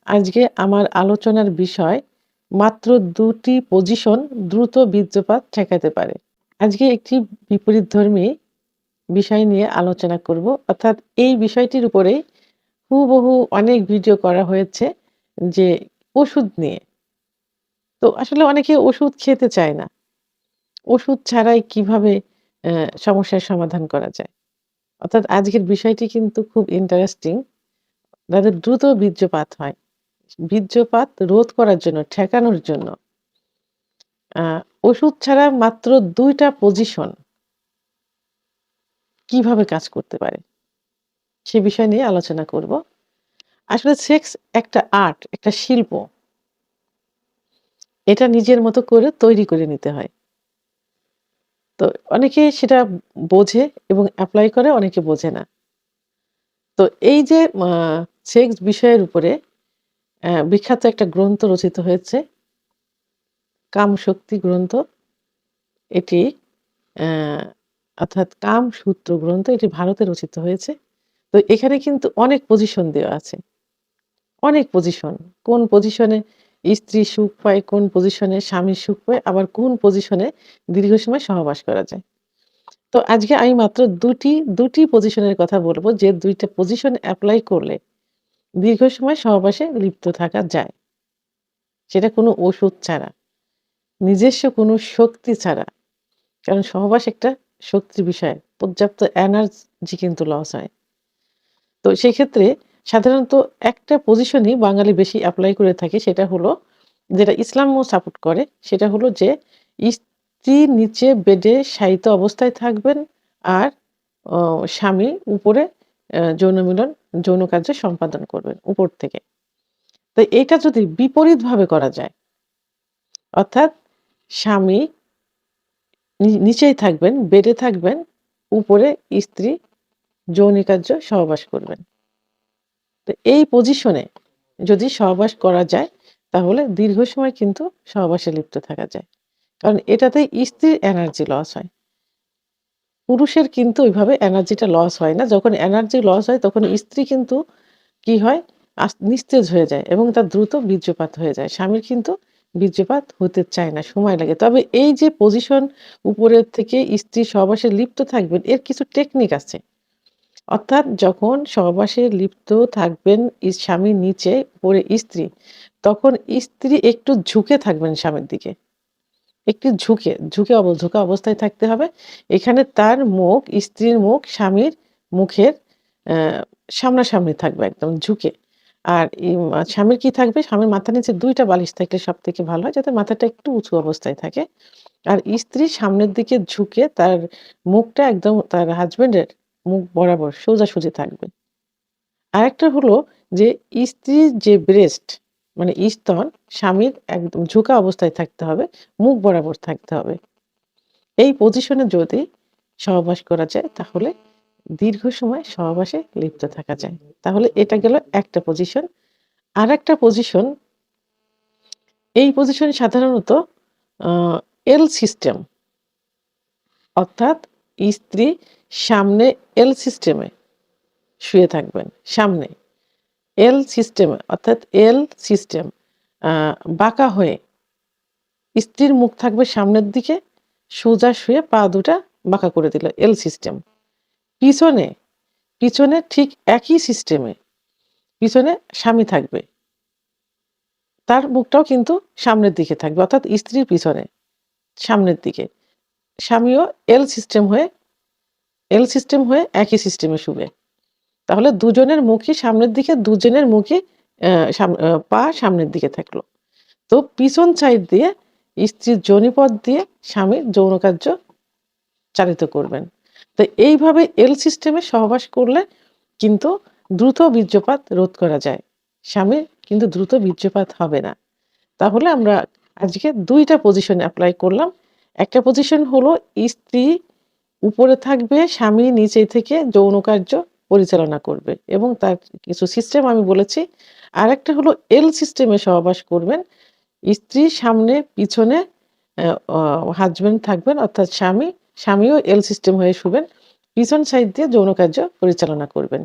আজকে আমার আলোচনার বিষয় মাত্র ২ টি পজিশন দ্রুত বীর্যপাত ঠেকাতে পারে। আজকে একটি বিপরীতধর্মী বিষয় নিয়ে আলোচনা করব। অর্থাৎ এই বিষয়টির উপরেই হুবহু অনেক ভিডিও করা হয়েছে যে ওষুধ নিয়ে। তো আসলে অনেকে ওষুধ খেতে চায় না। ওষুধ ছাড়াই কিভাবে সমস্যার সমাধান করা যায়? অর্থাৎ আজকের বিষয়টি কিন্তু খুব ইন্টারেস্টিং। যাদের দ্রুত বীর্যপাত হয়। বীর্যপাত রোধ করার জন্য, ঠেকানোর জন্য আ ওষুধ ছাড়া মাত্র ২ টা পজিশন কিভাবে কাজ করতে পারে? সে বিষয় নিয়ে আলোচনা করব। আসলে সেক্স একটা আর্ট, একটা শিল্প। এটা নিজের মতো করে তৈরি করে নিতে হয়। তো অনেকে সেটা বোঝে এবং এপ্লাই করে, অনেকে বোঝে না। তো এই যে সেক্স বিষয়ের উপরে বিখ্যাত একটা গ্রন্থ রচিত হয়েছে, 'কামশক্তি' গ্রন্থ। এটি অ্যা অর্থাৎ 'কামসূত্র' গ্রন্থ এটি ভারতে রচিত হয়েছে। তো এখানে কিন্তু অনেক পজিশন দেওয়া আছে। অনেক পজিশন। কোন পজিশনে স্ত্রী সুখ পায়, কোন পজিশনে স্বামী সুখ পায়, আবার কোন পজিশনে দীর্ঘ সময় সহবাস করা যায়। তো আজকে আমি মাত্র ২টি পজিশনের কথা বলব যে ২ টা পজিশন এপ্লাই করলে দীর্ঘ সময় সহবাসে লিপ্ত থাকা যায়। সেটা কোনো ওষুধ ছাড়া, নিজস্ব কোনো শক্তি ছাড়া। কারণ সহবাস একটা শক্তির বিষয়। পর্যাপ্ত এনার্জি কিন্তু লস হয়। তো সেক্ষেত্রে সাধারণত একটা পজিশনই বাঙালি বেশি এপ্লাই করে থাকে সেটা হলো যেটা ইসলামও সাপোর্ট করে সেটা হলো যে স্ত্রী নিচে বেডে শায়িত অবস্থায় থাকবেন আর অ স্বামী উপরে যৌন মিলন, যৌন কার্য সম্পাদন করবেন উপর থেকে। তো এইটা যদি বিপরীতভাবে করা যায় অর্থাৎ স্বামী নিচেই থাকবেন, বেডে থাকবেন, উপরে স্ত্রী যৌন কার্য সহবাস করবেন। তো এই পজিশনে যদি সহবাস করা যায় তাহলে দীর্ঘ সময় কিন্তু সহবাসে লিপ্ত থাকা যায়। কারণ এটাতে স্ত্রীর এনার্জি লস হয়। পুরুষের কিন্তু ওইভাবে এনার্জিটা লস হয় না। যখন এনার্জি লস হয় তখন স্ত্রী কিন্তু কি হয়? নিস্তেজ হয়ে যায় এবং তার দ্রুত বীর্যপাত হয়ে যায়। স্বামীর কিন্তু বীর্যপাত হতে চায় না, সময় লাগে। তবে এই যে পজিশন উপরের থেকে স্ত্রী সহবাসে লিপ্ত থাকবেন এর কিছু টেকনিক আছে। অর্থাৎ যখন সহবাসে লিপ্ত থাকবেন স্বামীর নিচে, উপরে স্ত্রী, তখন স্ত্রী একটু ঝুঁকে থাকবেন স্বামীর দিকে। একটু ঝুঁকে অবস্থায় থাকতে হবে। এখানে তার মুখ, স্ত্রীর মুখ স্বামীর মুখের অ্যা সামনাসামনি থাকবে একদম ঝুঁকে। আর স্বামীর কি থাকবে? স্বামীর মাথার নিচে ২ টা বালিশ থাকলে সবথেকে ভালো হয় যাতে মাথাটা একটু উঁচু অবস্থায় থাকে। আর স্ত্রী সামনের দিকে ঝুঁকে তার মুখটা একদম তার হাসব্যান্ডের মুখ বরাবর সোজাসুজি থাকবে। আরেকটা হলো যে স্ত্রীর যে ব্রেস্ট মানে স্তন স্বামীর একদম ঝুঁকা অবস্থায় থাকতে হবে, মুখ বরাবর থাকতে হবে। এই পজিশনে যদি সহবাস করা যায় তাহলে দীর্ঘ সময় সহবাসে লিপ্ত থাকা যায়। তাহলে এটা গেল একটা পজিশন। আরেকটা পজিশন, এই পজিশনে সাধারণত আ এল সিস্টেম অর্থাৎ স্ত্রী সামনে এল সিস্টেমে শুয়ে থাকবেন, সামনে। এল সিস্টেমে অর্থাৎ এল সিস্টেম আ বাঁকা হয়ে স্ত্রীর মুখ থাকবে সামনের দিকে, সোজা শুয়ে পা দুটা বাঁকা করে দিল এল সিস্টেম। পিছনে, পিছনে ঠিক একই সিস্টেমে পিছনে স্বামী থাকবে। তার মুখটাও কিন্তু সামনের দিকে থাকবে অর্থাৎ স্ত্রীর পিছনে, সামনের দিকে। স্বামীও এল সিস্টেম হয়ে একই সিস্টেমে শুবে। তাহলে দুজনের মুখই সামনের দিকে, দুজনের মুখই পা সামনের দিকে থাকলো। তো পিছন সাইড দিয়ে স্ত্রীর যোনিপথ দিয়ে স্বামীর যৌন কার্য চালিত করবেন। তো এইভাবে এল সিস্টেমে সহবাস করলে কিন্তু দ্রুত বীর্যপাত রোধ করা যায়। স্বামীর কিন্তু দ্রুত বীর্যপাত হবে না। তাহলে আমরা আজকে ২ টা পজিশন এপ্লাই করলাম। একটা পজিশন হলো স্ত্রী উপরে থাকবে, স্বামী নিচে থেকে যৌন কার্য পরিচালনা করবে এবং তার কিছু সিস্টেম আমি বলেছি। আরেকটা হলো এল সিস্টেমে সহবাস করবেন। স্ত্রী সামনে, পিছনে অ্যা অ হাসব্যান্ড থাকবেন অর্থাৎ স্বামী, স্বামীও এল সিস্টেম হয়ে শুবেন। পিছন সাইড দিয়ে যৌন কার্য পরিচালনা করবেন।